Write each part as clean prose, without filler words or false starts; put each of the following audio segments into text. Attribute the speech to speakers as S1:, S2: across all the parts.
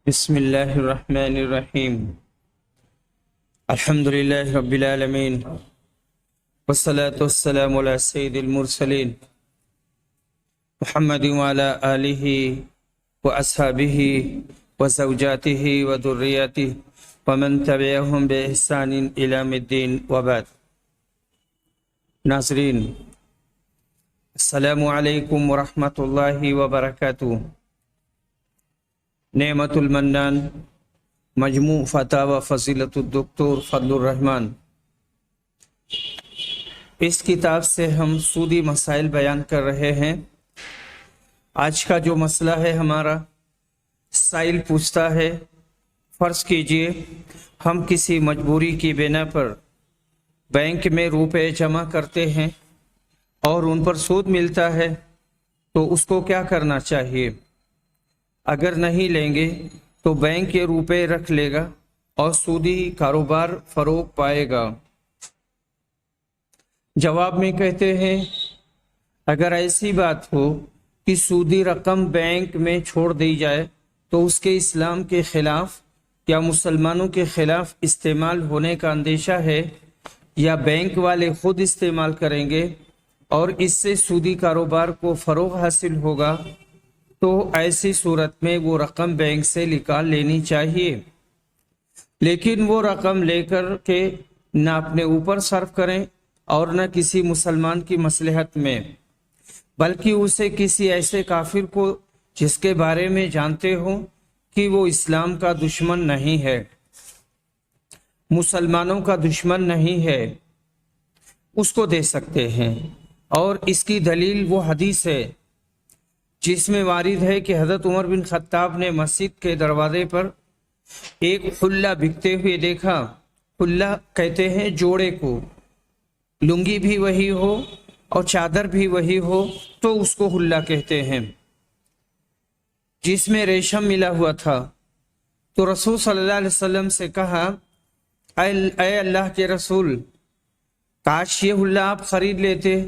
S1: بسم اللہ الرحمن الرحیم الحمد للہ رب العالمین والصلاة والسلام علی سید المرسلین محمد وعلی آلہ واصحابہ وزوجاتہ وذریاتہ ومن تبعہم بإحسان الی یوم الدین وبعد۔ ناظرین، السلام علیکم ورحمۃ اللہ وبرکاتہ۔ نعمت المنان، مجموع فتاوی فضیلت الدکتور فضل الرحمن، اس کتاب سے ہم سودی مسائل بیان کر رہے ہیں۔ آج کا جو مسئلہ ہے ہمارا، سائل پوچھتا ہے فرض کیجئے ہم کسی مجبوری کی بنا پر بینک میں روپے جمع کرتے ہیں اور ان پر سود ملتا ہے تو اس کو کیا کرنا چاہیے؟ اگر نہیں لیں گے تو بینک کے روپے رکھ لے گا اور سودی کاروبار فروغ پائے گا۔ جواب میں کہتے ہیں، اگر ایسی بات ہو کہ سودی رقم بینک میں چھوڑ دی جائے تو اس کے اسلام کے خلاف یا مسلمانوں کے خلاف استعمال ہونے کا اندیشہ ہے، یا بینک والے خود استعمال کریں گے اور اس سے سودی کاروبار کو فروغ حاصل ہوگا، تو ایسی صورت میں وہ رقم بینک سے نکال لینی چاہیے، لیکن وہ رقم لے کر کے نہ اپنے اوپر صرف کریں اور نہ کسی مسلمان کی مصلحت میں، بلکہ اسے کسی ایسے کافر کو جس کے بارے میں جانتے ہوں کہ وہ اسلام کا دشمن نہیں ہے، مسلمانوں کا دشمن نہیں ہے، اس کو دے سکتے ہیں۔ اور اس کی دلیل وہ حدیث ہے جس میں وارد ہے کہ حضرت عمر بن خطاب نے مسجد کے دروازے پر ایک حلہ بکتے ہوئے دیکھا۔ حلہ کہتے ہیں جوڑے کو، لنگی بھی وہی ہو اور چادر بھی وہی ہو تو اس کو حلہ کہتے ہیں، جس میں ریشم ملا ہوا تھا۔ تو رسول صلی اللہ علیہ وسلم سے کہا، اے اللہ کے رسول، کاش یہ حلہ آپ خرید لیتے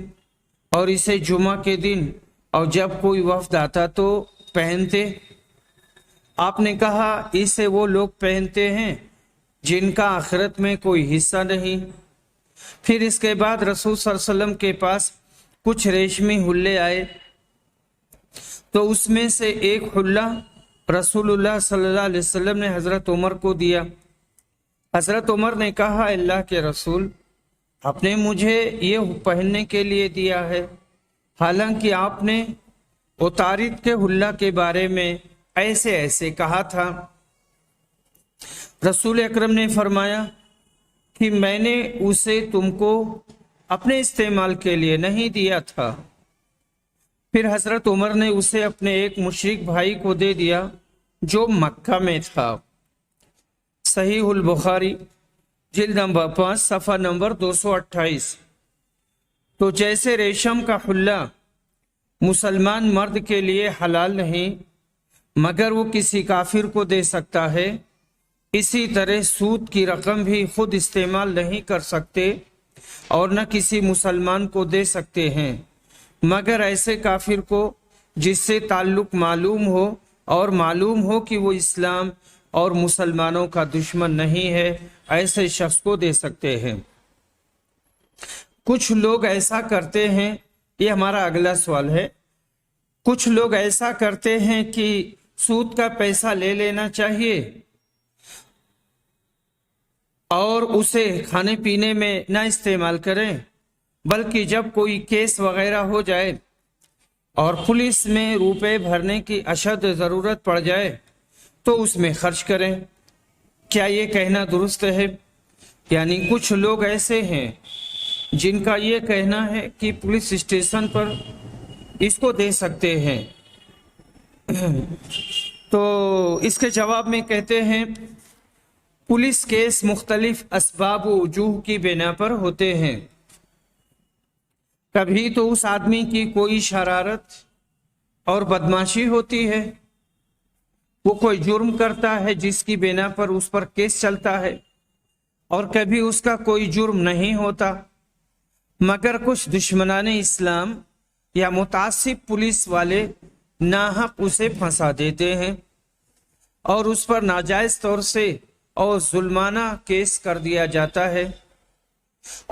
S1: اور اسے جمعہ کے دن اور جب کوئی وفد آتا تو پہنتے۔ آپ نے کہا، اسے وہ لوگ پہنتے ہیں جن کا آخرت میں کوئی حصہ نہیں۔ پھر اس کے بعد رسول صلی اللہ علیہ وسلم کے پاس کچھ ریشمی حلے آئے، تو اس میں سے ایک حلہ رسول اللہ صلی اللہ علیہ وسلم نے حضرت عمر کو دیا۔ حضرت عمر نے کہا، اللہ کے رسول، آپ نے مجھے یہ پہننے کے لیے دیا ہے، حالانکہ آپ نے اتارد کے حلہ کے بارے میں ایسے ایسے کہا تھا۔ رسول اکرم نے فرمایا کہ میں نے اسے تم کو اپنے استعمال کے لیے نہیں دیا تھا۔ پھر حضرت عمر نے اسے اپنے ایک مشرک بھائی کو دے دیا جو مکہ میں تھا۔ صحیح البخاری جلد نمبر 5 صفحہ نمبر 228۔ تو جیسے ریشم کا حلہ مسلمان مرد کے لیے حلال نہیں مگر وہ کسی کافر کو دے سکتا ہے، اسی طرح سود کی رقم بھی خود استعمال نہیں کر سکتے اور نہ کسی مسلمان کو دے سکتے ہیں مگر ایسے کافر کو جس سے تعلق معلوم ہو اور معلوم ہو کہ وہ اسلام اور مسلمانوں کا دشمن نہیں ہے، ایسے شخص کو دے سکتے ہیں۔ کچھ لوگ ایسا کرتے ہیں، یہ ہمارا اگلا سوال ہے، کچھ لوگ ایسا کرتے ہیں کہ سود کا پیسہ لے لینا چاہیے اور اسے کھانے پینے میں نہ استعمال کریں، بلکہ جب کوئی کیس وغیرہ ہو جائے اور پولیس میں روپے بھرنے کی اشد ضرورت پڑ جائے تو اس میں خرچ کریں۔ کیا یہ کہنا درست ہے؟ یعنی کچھ لوگ ایسے ہیں جن کا یہ کہنا ہے کہ پولیس اسٹیشن پر اس کو دے سکتے ہیں، تو اس کے جواب میں کہتے ہیں، پولیس کیس مختلف اسباب و وجوہ کی بنا پر ہوتے ہیں۔ کبھی تو اس آدمی کی کوئی شرارت اور بدماشی ہوتی ہے، وہ کوئی جرم کرتا ہے جس کی بنا پر اس پر کیس چلتا ہے، اور کبھی اس کا کوئی جرم نہیں ہوتا مگر کچھ دشمنان اسلام یا متعصب پولیس والے ناحق اسے پھنسا دیتے ہیں۔ اور اس پر ناجائز طور سے اور ظلمانہ کیس کر دیا جاتا ہے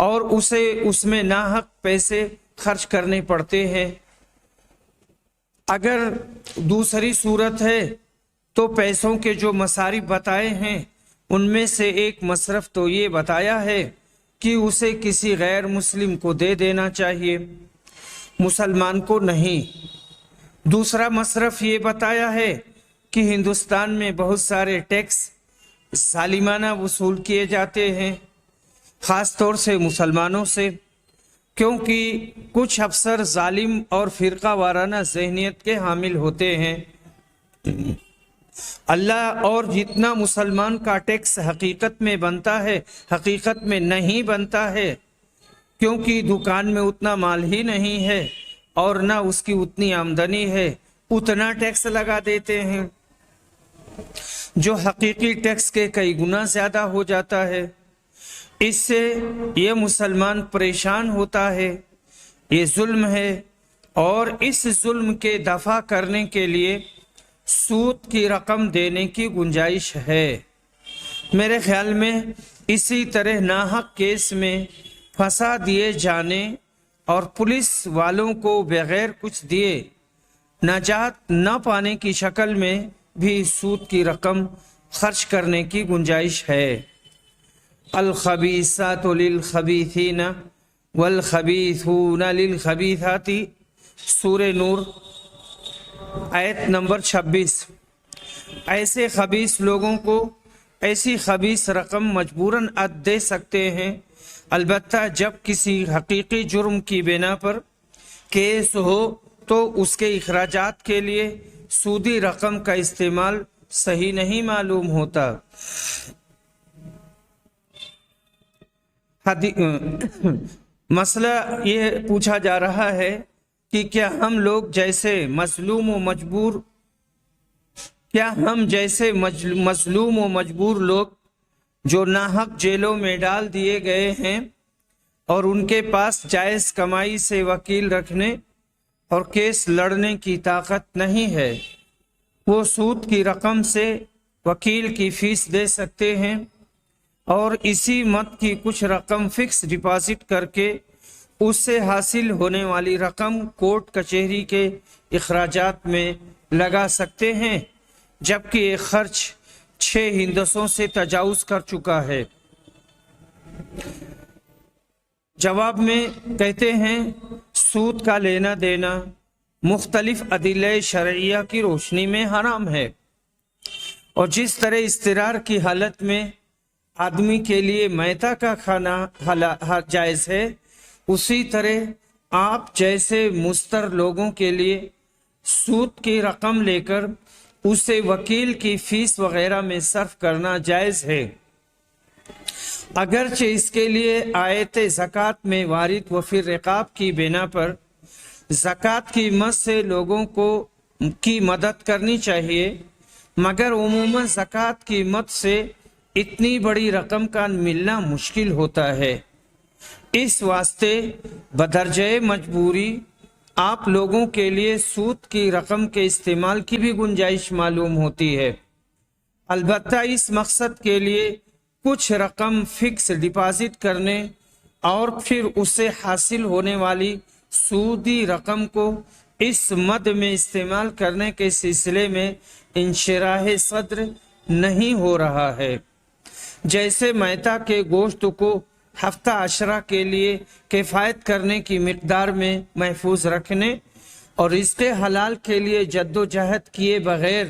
S1: اور اسے اس میں ناحق پیسے خرچ کرنے پڑتے ہیں۔ اگر دوسری صورت ہے تو پیسوں کے جو مصارف بتائے ہیں ان میں سے ایک مصرف تو یہ بتایا ہے کہ اسے کسی غیر مسلم کو دے دینا چاہیے، مسلمان کو نہیں۔ دوسرا مصرف یہ بتایا ہے کہ ہندوستان میں بہت سارے ٹیکس ظالمانہ وصول کیے جاتے ہیں، خاص طور سے مسلمانوں سے، کیونکہ کچھ افسر ظالم اور فرقہ وارانہ ذہنیت کے حامل ہوتے ہیں۔ اللہ اور جتنا مسلمان کا ٹیکس حقیقت میں بنتا ہے، حقیقت میں نہیں بنتا ہے، کیونکہ دکان میں اتنا مال ہی نہیں ہے اور نہ اس کی اتنی آمدنی ہے، اتنا ٹیکس لگا دیتے ہیں جو حقیقی ٹیکس کے کئی گنا زیادہ ہو جاتا ہے۔ اس سے یہ مسلمان پریشان ہوتا ہے، یہ ظلم ہے، اور اس ظلم کے دفع کرنے کے لیے سود کی رقم دینے کی گنجائش ہے۔ میرے خیال میں اسی طرح ناحق کیس میں پھنسا دیے جانے اور پولیس والوں کو بغیر کچھ دیے نجات نہ پانے کی شکل میں بھی سود کی رقم خرچ کرنے کی گنجائش ہے۔ الخبیثات للخبیثین والخبیثون للخبیثات، سورہ نور آیت نمبر 26۔ ایسے خبیث لوگوں کو ایسی خبیث رقم مجبوراً دے سکتے ہیں، البتہ جب کسی حقیقی جرم کی بنا پر کیس ہو تو اس کے اخراجات کے لیے سودی رقم کا استعمال صحیح نہیں معلوم ہوتا۔ مسئلہ یہ پوچھا جا رہا ہے کہ کیا ہم جیسے مظلوم و مجبور لوگ جو ناحق جیلوں میں ڈال دیے گئے ہیں اور ان کے پاس جائز کمائی سے وکیل رکھنے اور کیس لڑنے کی طاقت نہیں ہے، وہ سود کی رقم سے وکیل کی فیس دے سکتے ہیں اور اسی مد کی کچھ رقم فکس ڈپازٹ کر کے اس سے حاصل ہونے والی رقم کورٹ کچہری کے اخراجات میں لگا سکتے ہیں، جبکہ یہ خرچ 6 ہندسوں سے تجاوز کر چکا ہے۔ جواب میں کہتے ہیں سود کا لینا دینا مختلف ادلہ شرعیہ کی روشنی میں حرام ہے، اور جس طرح اضطرار کی حالت میں آدمی کے لیے میتہ کا کھانا جائز ہے، اسی طرح آپ جیسے مستر لوگوں کے لیے سود کی رقم لے کر اسے وکیل کی فیس وغیرہ میں صرف کرنا جائز ہے، اگرچہ اس کے لیے آیت زکوٰۃ میں وارد وفی الرقاب کی بنا پر زکوٰۃ کی مد سے لوگوں کی مدد کرنی چاہیے، مگر عموماً زکوٰۃ کی مد سے اتنی بڑی رقم کا ملنا مشکل ہوتا ہے۔ اس واسطے بدرجہ مجبوری آپ لوگوں کے لیے سود کی رقم کے استعمال کی بھی گنجائش معلوم ہوتی ہے، البتہ اس مقصد کے لیے کچھ رقم فکس ڈپازٹ کرنے اور پھر اس سے حاصل ہونے والی سودی رقم کو اس مد میں استعمال کرنے کے سلسلے میں انشراح صدر نہیں ہو رہا ہے، جیسے میتہ کے گوشت کو ہفتہ عشرہ کے لیے کفایت کرنے کی مقدار میں محفوظ رکھنے اور رزق حلال کے لیے جد و جہد کیے بغیر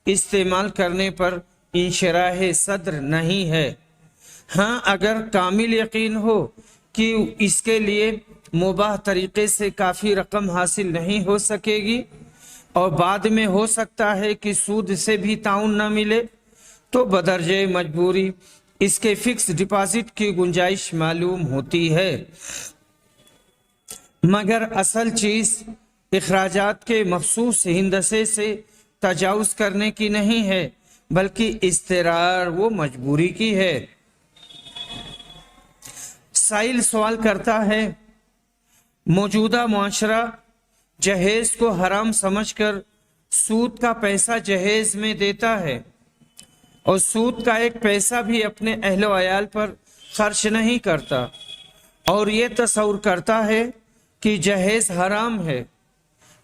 S1: استعمال کرنے پر انشراح صدر نہیں ہے۔ ہاں، اگر کامل یقین ہو کہ اس کے لیے مباح طریقے سے کافی رقم حاصل نہیں ہو سکے گی اور بعد میں ہو سکتا ہے کہ سود سے بھی تعاون نہ ملے، تو بدرجہ مجبوری اس کے فکس ڈپازٹ کی گنجائش معلوم ہوتی ہے، مگر اصل چیز اخراجات کے مخصوص ہندسے سے تجاوز کرنے کی نہیں ہے، بلکہ اضطرار و مجبوری کی ہے۔ سائل سوال کرتا ہے، موجودہ معاشرہ جہیز کو حرام سمجھ کر سود کا پیسہ جہیز میں دیتا ہے، اور سود کا ایک پیسہ بھی اپنے اہل و عیال پر خرچ نہیں کرتا اور یہ تصور کرتا ہے کہ جہیز حرام ہے،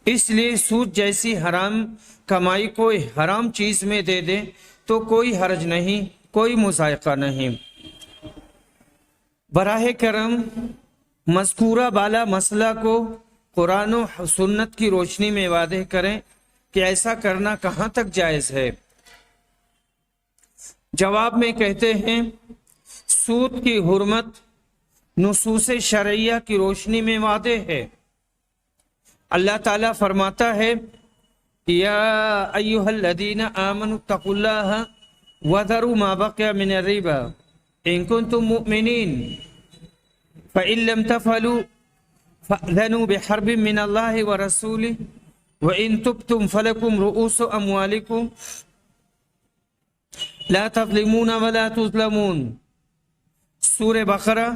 S1: اس لیے سود جیسی حرام کمائی کوئی حرام چیز میں دے دے تو کوئی حرج نہیں، کوئی مذائقہ نہیں۔ براہ کرم مذکورہ بالا مسئلہ کو قرآن و سنت کی روشنی میں واضح کریں کہ ایسا کرنا کہاں تک جائز ہے۔ جواب میں کہتے ہیں سود کی حرمت نصوص شرعیہ کی روشنی میں واضح ہے۔ اللہ تعالیٰ فرماتا ہے یا ایھا الذین آمنوا اتقوا اللہ وذروا ما بقی من الربا ان کنتم مؤمنین فإن لم تفعلوا فأذنوا بحرب من اللہ ورسولہ وإن تبتم فلکم رؤوس اموالکم لا تظلمون ولا تظلمون۔ سورہ بقرہ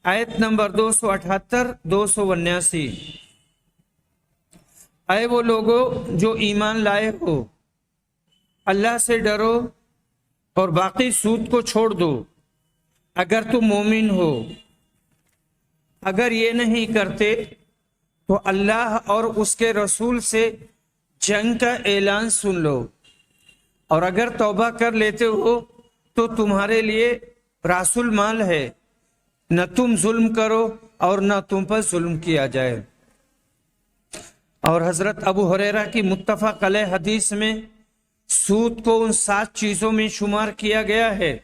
S1: آیت نمبر 278 279۔ اے وہ لوگو جو ایمان لائے ہو، اللہ سے ڈرو اور باقی سود کو چھوڑ دو اگر تم مومن ہو۔ اگر یہ نہیں کرتے تو اللہ اور اس کے رسول سے جنگ کا اعلان سن لو، اور اگر توبہ کر لیتے ہو تو تمہارے لیے راس المال ہے، نہ تم ظلم کرو اور نہ تم پر ظلم کیا جائے۔ اور حضرت ابو ہریرہ کی متفق علیہ حدیث میں سود کو ان 7 چیزوں میں شمار کیا گیا ہے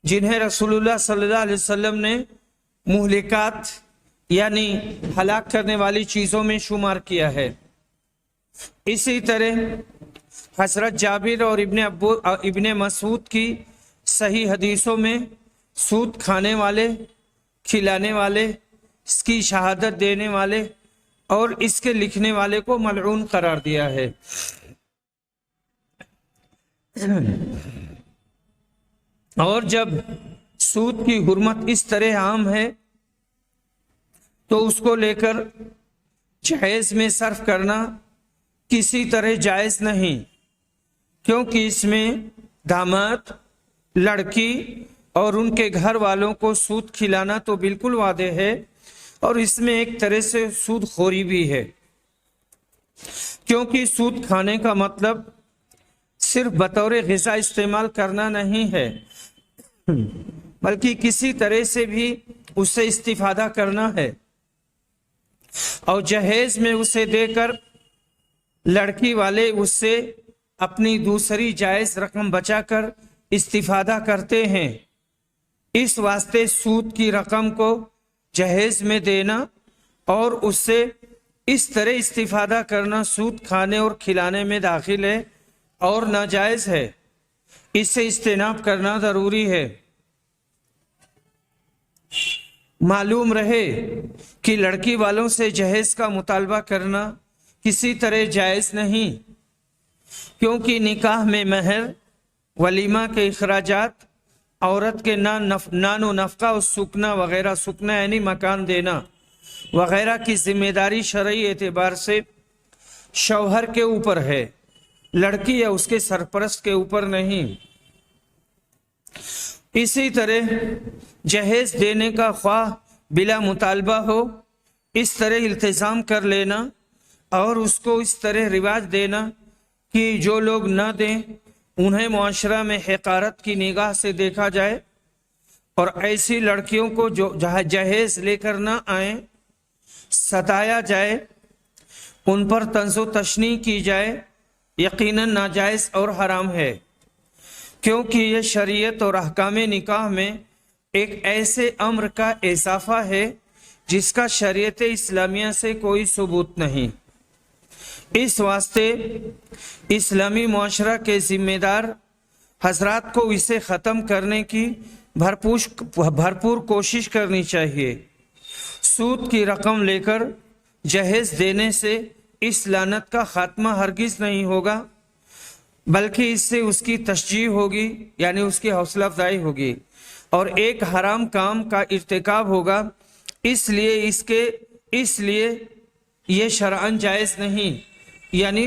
S1: جنہیں رسول اللہ صلی اللہ علیہ وسلم نے مہلکات یعنی ہلاک کرنے والی چیزوں میں شمار کیا ہے۔ اسی طرح حضرت جابر اور ابن مسعود کی صحیح حدیثوں میں سود کھانے والے، کھلانے والے، اس کی شہادت دینے والے اور اس کے لکھنے والے کو ملعون قرار دیا ہے۔ اور جب سود کی حرمت اس طرح عام ہے تو اس کو لے کر جہیز میں صرف کرنا کسی طرح جائز نہیں، کیونکہ اس میں داماد، لڑکی اور ان کے گھر والوں کو سود کھلانا تو بالکل واضح ہے، اور اس میں ایک طرح سے سود خوری بھی ہے، کیونکہ سود کھانے کا مطلب صرف بطور غذا استعمال کرنا نہیں ہے بلکہ کسی طرح سے بھی اس سے استفادہ کرنا ہے، اور جہیز میں اسے دے کر لڑکی والے اس سے اپنی دوسری جائز رقم بچا کر استفادہ کرتے ہیں۔ اس واسطے سود کی رقم کو جہیز میں دینا اور اس سے اس طرح استفادہ کرنا سود کھانے اور کھلانے میں داخل ہے اور ناجائز ہے، اس سے اجتناب کرنا ضروری ہے۔ معلوم رہے کہ لڑکی والوں سے جہیز کا مطالبہ کرنا کسی طرح جائز نہیں، کیونکہ نکاح میں مہر، ولیمہ کے اخراجات، عورت کے نان و نفقہ اور سکنا وغیرہ، سکنا یعنی مکان دینا وغیرہ کی ذمہ داری شرعی اعتبار سے شوہر کے اوپر ہے، لڑکی یا اس کے سرپرست کے اوپر نہیں۔ اسی طرح جہیز دینے کا خواہ بلا مطالبہ ہو، اس طرح التزام کر لینا اور اس کو اس طرح رواج دینا کہ جو لوگ نہ دیں انہیں معاشرہ میں حقارت کی نگاہ سے دیکھا جائے، اور ایسی لڑکیوں کو جو جہیز لے کر نہ آئیں ستایا جائے، ان پر طنز و تشنیع کی جائے، یقیناً ناجائز اور حرام ہے، کیونکہ یہ شریعت اور احکام نکاح میں ایک ایسے امر کا اضافہ ہے جس کا شریعت اسلامیہ سے کوئی ثبوت نہیں۔ اس واسطے اسلامی معاشرہ کے ذمہ دار حضرات کو اسے ختم کرنے کی بھرپور کوشش کرنی چاہیے۔ سود کی رقم لے کر جہیز دینے سے اس لعنت کا خاتمہ ہرگز نہیں ہوگا، بلکہ اس سے اس کی تشجیع ہوگی، یعنی اس کی حوصلہ افزائی ہوگی، اور ایک حرام کام کا ارتکاب ہوگا، اس لیے یہ شرعاً جائز نہیں، یعنی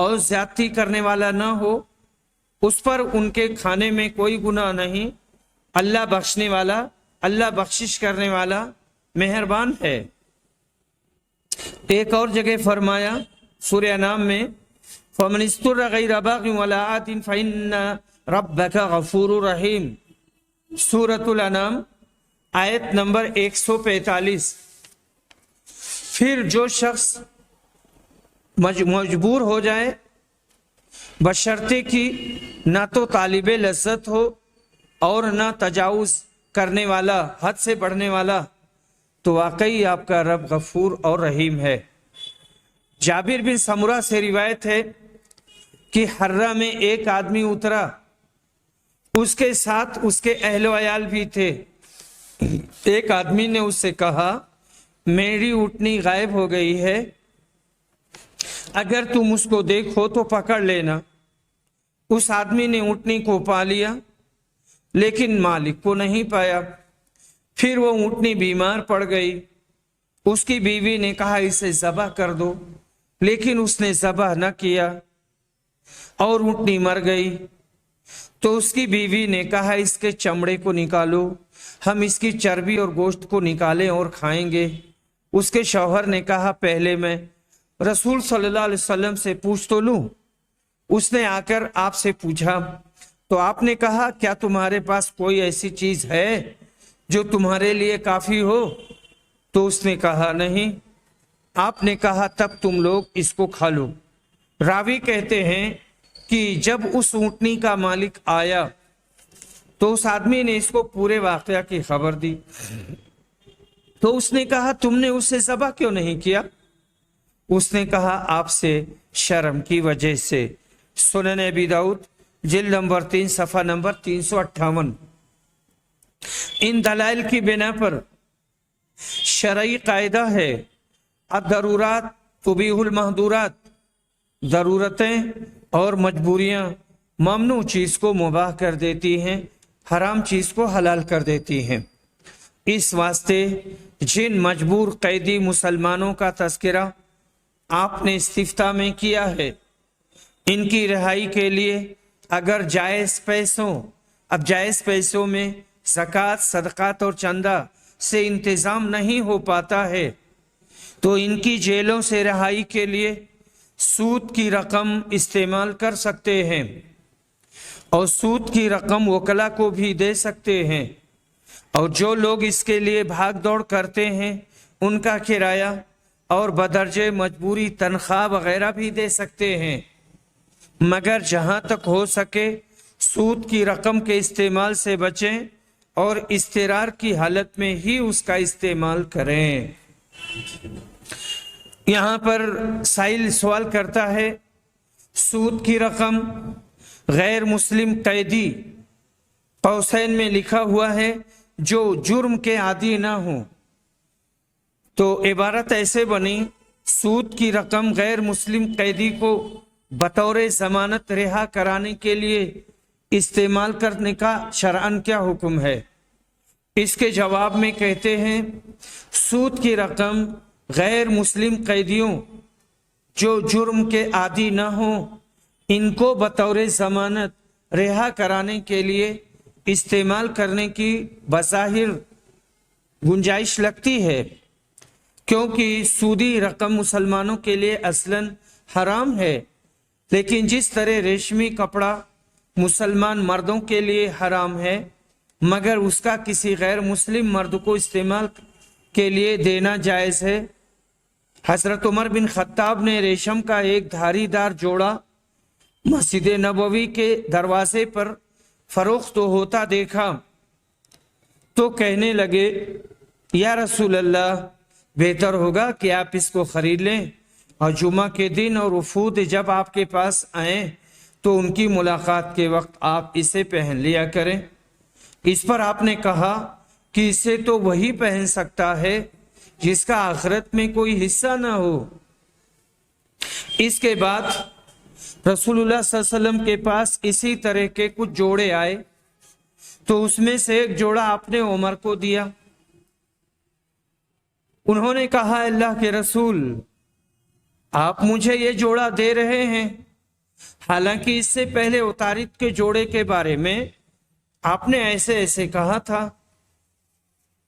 S1: اور زیادتی کرنے والا نہ ہو، اس پر ان کے کھانے میں کوئی گناہ نہیں۔ اللہ بخشنے والا، اللہ بخشش کرنے والا، مہربان ہے۔ ایک اور جگہ فرمایا سورہ انعام میں، فَمَنِ اسْتُرَّ غَيْرَ بَاغٍ وَلَا عَادٍ فَإِنَّ رَبَّكَ غَفُورٌ رَحِيمٌ، سورۃ الانعام آیت نمبر 145۔ پھر جو شخص مجبور ہو جائے بشرطے کہ نہ تو طالب لذت ہو اور نہ تجاوز کرنے والا، حد سے بڑھنے والا، تو واقعی آپ کا رب غفور اور رحیم ہے۔ جابر بن سمرہ سے روایت ہے کہ حرہ میں ایک آدمی اترا، اس کے ساتھ اس کے اہل و عیال بھی تھے۔ ایک آدمی نے اس سے کہا، میری اونٹنی غائب ہو گئی ہے، اگر تم اس کو دیکھو تو پکڑ لینا۔ اس آدمی نے اونٹنی کو پا لیا لیکن مالک کو نہیں پایا۔ پھر وہ اونٹنی بیمار پڑ گئی، اس کی بیوی نے کہا اسے ذبح کر دو، لیکن اس نے ذبح نہ کیا اور اونٹنی مر گئی۔ تو اس کی بیوی نے کہا اس کے چمڑے کو نکالو، ہم اس کی چربی اور گوشت کو نکالیں اور کھائیں گے۔ اس کے شوہر نے کہا پہلے میں رسول صلی اللہ علیہ وسلم سے پوچھ تو لوں۔ اس نے آ کر آپ سے پوچھا تو آپ نے کہا کیا تمہارے پاس کوئی ایسی چیز ہے جو تمہارے لیے کافی ہو؟ تو اس نے کہا نہیں۔ آپ نے کہا تب تم لوگ اس کو کھا لو۔ راوی کہتے ہیں کہ جب اس اونٹنی کا مالک آیا تو اس آدمی نے اس کو پورے واقعہ کی خبر دی۔ تو اس نے کہا تم نے اسے ذبح کیوں نہیں کیا؟ اس نے کہا آپ سے شرم کی وجہ سے۔ سنن ابی داؤد جلد نمبر 3 صفحہ نمبر 358۔ ان دلائل کی بنا پر شرعی قاعدہ ہے، الضرورات تبیح المحظورات، ضرورتیں اور مجبوریاں ممنوع چیز کو مباح کر دیتی ہیں، حرام چیز کو حلال کر دیتی ہیں۔ اس واسطے جن مجبور قیدی مسلمانوں کا تذکرہ آپ نے استفتاء میں کیا ہے، ان کی رہائی کے لیے اگر جائز پیسوں میں زکوٰۃ، صدقات اور چندہ سے انتظام نہیں ہو پاتا ہے تو ان کی جیلوں سے رہائی کے لیے سود کی رقم استعمال کر سکتے ہیں، اور سود کی رقم وکلا کو بھی دے سکتے ہیں، اور جو لوگ اس کے لیے بھاگ دوڑ کرتے ہیں ان کا کرایہ اور بدرجہ مجبوری تنخواہ وغیرہ بھی دے سکتے ہیں، مگر جہاں تک ہو سکے سود کی رقم کے استعمال سے بچیں اور اضطرار کی حالت میں ہی اس کا استعمال کریں۔ یہاں پر سائل سوال کرتا ہے، سود کی رقم غیر مسلم قیدی، قوسین میں لکھا ہوا ہے جو جرم کے عادی نہ ہوں، تو عبارت ایسے بنی سود کی رقم غیر مسلم قیدی کو بطور ضمانت رہا کرانے کے لیے استعمال کرنے کا شرعاً کیا حکم ہے؟ اس کے جواب میں کہتے ہیں سود کی رقم غیر مسلم قیدیوں جو جرم کے عادی نہ ہوں ان کو بطور ضمانت رہا کرانے کے لیے استعمال کرنے کی بظاہر گنجائش لگتی ہے، کیونکہ سودی رقم مسلمانوں کے لیے اصلاً حرام ہے، لیکن جس طرح ریشمی کپڑا مسلمان مردوں کے لیے حرام ہے مگر اس کا کسی غیر مسلم مرد کو استعمال کے لیے دینا جائز ہے، حضرت عمر بن خطاب نے ریشم کا ایک دھاری دار جوڑا مسجد نبوی کے دروازے پر فروخت ہوتا دیکھا تو کہنے لگے یا رسول اللہ، بہتر ہوگا کہ آپ اس کو خرید لیں اور جمعہ کے دن اور وفود جب آپ کے پاس آئیں تو ان کی ملاقات کے وقت آپ اسے پہن لیا کریں۔ اس پر آپ نے کہا کہ اسے تو وہی پہن سکتا ہے جس کا آخرت میں کوئی حصہ نہ ہو۔ اس کے بعد رسول اللہ صلی اللہ علیہ وسلم کے پاس اسی طرح کے کچھ جوڑے آئے تو اس میں سے ایک جوڑا آپ نے عمر کو دیا۔ انہوں نے کہا اللہ کے رسول، آپ مجھے یہ جوڑا دے رہے ہیں حالانکہ اس سے پہلے اتارد کے جوڑے کے بارے میں آپ نے ایسے ایسے کہا تھا۔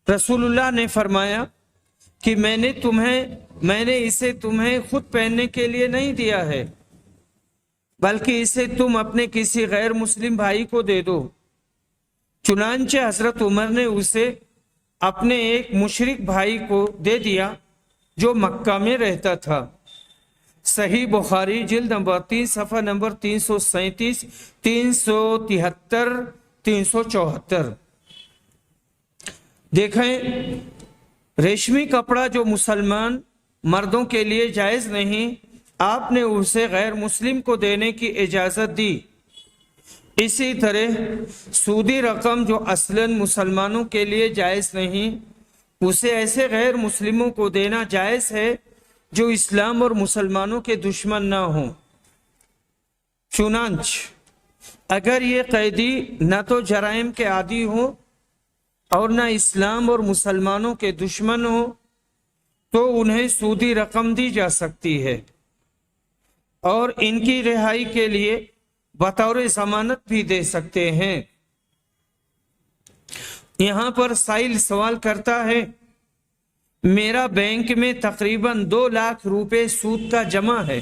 S1: رسول اللہ نے فرمایا کہ میں نے اسے تمہیں خود پہننے کے لیے نہیں دیا ہے، بلکہ اسے تم اپنے کسی غیر مسلم بھائی کو دے دو۔ چنانچہ حضرت عمر نے اسے اپنے ایک مشرک بھائی کو دے دیا جو مکہ میں رہتا تھا۔ صحیح بخاری جلد نمبر 3 صفحہ نمبر 337، 373، 374۔ دیکھیں، ریشمی کپڑا جو مسلمان مردوں کے لیے جائز نہیں، آپ نے اسے غیر مسلم کو دینے کی اجازت دی۔ اسی طرح سودی رقم جو اصلاً مسلمانوں کے لیے جائز نہیں، اسے ایسے غیر مسلموں کو دینا جائز ہے جو اسلام اور مسلمانوں کے دشمن نہ ہوں۔ چنانچہ اگر یہ قیدی نہ تو جرائم کے عادی ہوں اور نہ اسلام اور مسلمانوں کے دشمن ہوں تو انہیں سودی رقم دی جا سکتی ہے، اور ان کی رہائی کے لیے بطور ضمانت بھی دے سکتے ہیں۔ یہاں پر سائل سوال کرتا ہے، میرا بینک میں تقریباً 2 لاکھ روپے سود کا جمع ہے،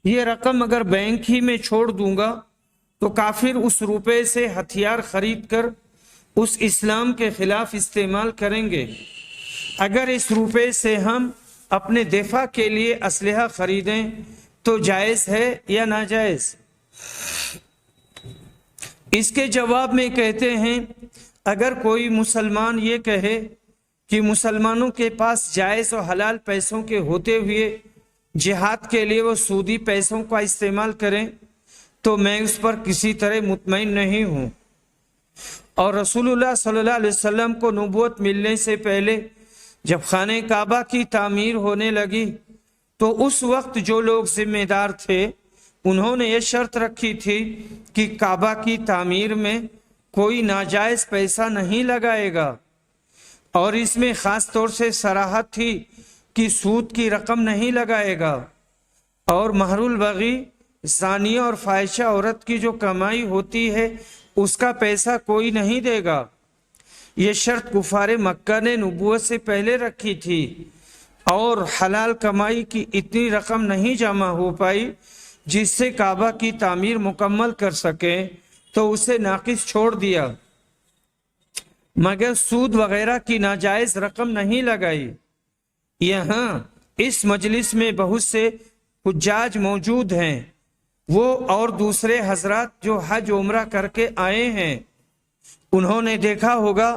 S1: یہ رقم اگر بینک ہی میں چھوڑ دوں گا تو کافر اس روپے سے ہتھیار خرید کر اس اسلام کے خلاف استعمال کریں گے۔ اگر اس روپے سے ہم اپنے دفاع کے لیے اسلحہ خریدیں تو جائز ہے یا ناجائز؟ اس کے جواب میں کہتے ہیں، اگر کوئی مسلمان یہ کہے کہ مسلمانوں کے پاس جائز و حلال پیسوں کے ہوتے ہوئے جہاد کے لیے وہ سودی پیسوں کا استعمال کریں تو میں اس پر کسی طرح مطمئن نہیں ہوں۔ اور رسول اللہ صلی اللہ علیہ وسلم کو نبوت ملنے سے پہلے جب خانہ کعبہ کی تعمیر ہونے لگی تو اس وقت جو لوگ ذمہ دار تھے انہوں نے یہ شرط رکھی تھی کہ کعبہ کی تعمیر میں کوئی ناجائز پیسہ نہیں لگائے گا، اور اس میں خاص طور سے صراحت تھی کہ سود کی رقم نہیں لگائے گا، اور مہر البغی زانیہ اور فاحشہ عورت کی جو کمائی ہوتی ہے اس کا پیسہ کوئی نہیں دے گا۔ یہ شرط کفار مکہ نے نبوت سے پہلے رکھی تھی، اور حلال کمائی کی اتنی رقم نہیں جمع ہو پائی جس سے کعبہ کی تعمیر مکمل کر سکے تو اسے ناقص چھوڑ دیا، مگر سود وغیرہ کی ناجائز رقم نہیں لگائی۔ یہاں اس مجلس میں بہت سے حجاج موجود ہیں، وہ اور دوسرے حضرات جو حج عمرہ کر کے آئے ہیں، انہوں نے دیکھا ہوگا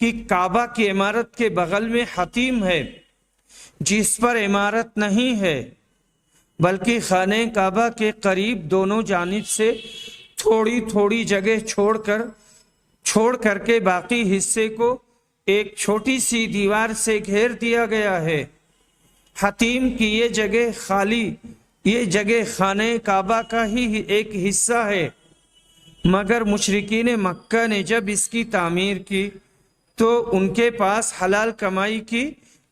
S1: کہ کعبہ کی عمارت کے بغل میں حتیم ہے جس پر عمارت نہیں ہے، بلکہ خانہ کعبہ کے قریب دونوں جانب سے تھوڑی تھوڑی جگہ چھوڑ کر کے باقی حصے کو ایک چھوٹی سی دیوار سے گھیر دیا گیا ہے۔ حتیم کی یہ جگہ خانہ کعبہ کا ہی ایک حصہ ہے، مگر مشرکین مکہ نے جب اس کی تعمیر کی تو ان کے پاس حلال کمائی کی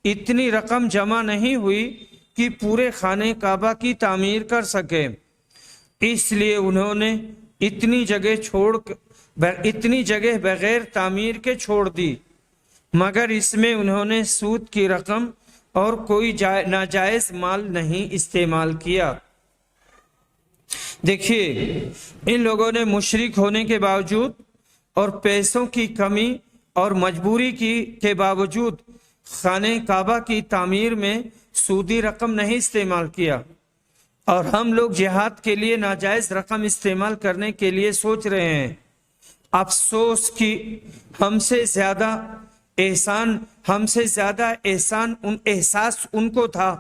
S1: اتنی رقم جمع نہیں ہوئی کہ پورے خانہ کعبہ کی تعمیر کر سکے، اس لیے انہوں نے اتنی جگہ بغیر تعمیر کے چھوڑ دی، مگر اس میں انہوں نے سود کی رقم اور کوئی ناجائز مال نہیں استعمال کیا۔ دیکھیے، ان لوگوں نے مشرک ہونے کے باوجود اور پیسوں کی کمی اور مجبوری کے باوجود خانہ کعبہ کی تعمیر میں سودی رقم نہیں استعمال کیا، اور ہم لوگ جہاد کے لیے ناجائز رقم استعمال کرنے کے لیے سوچ رہے ہیں۔ افسوس کہ ہم سے زیادہ احساس ان کو تھا،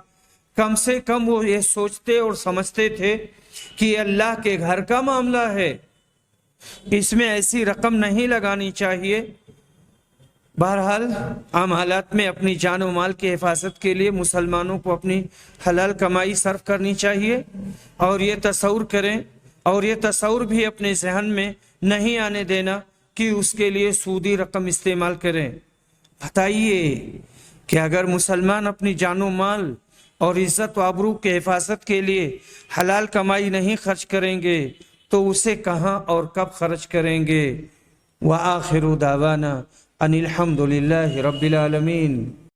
S1: کم سے کم وہ یہ سوچتے اور سمجھتے تھے کہ اللہ کے گھر کا معاملہ ہے، اس میں ایسی رقم نہیں لگانی چاہیے۔ بہرحال عام حالات میں اپنی جان و مال کی حفاظت کے لیے مسلمانوں کو اپنی حلال کمائی صرف کرنی چاہیے، اور یہ تصور کریں اور یہ تصور بھی اپنے ذہن میں نہیں آنے دینا کہ اس کے لیے سودی رقم استعمال کریں۔ بتائیے کہ اگر مسلمان اپنی جان و مال اور عزت و آبرو کے حفاظت کے لیے حلال کمائی نہیں خرچ کریں گے تو اسے کہاں اور کب خرچ کریں گے؟ وآخر دعوانا ان الحمد للہ رب العالمین۔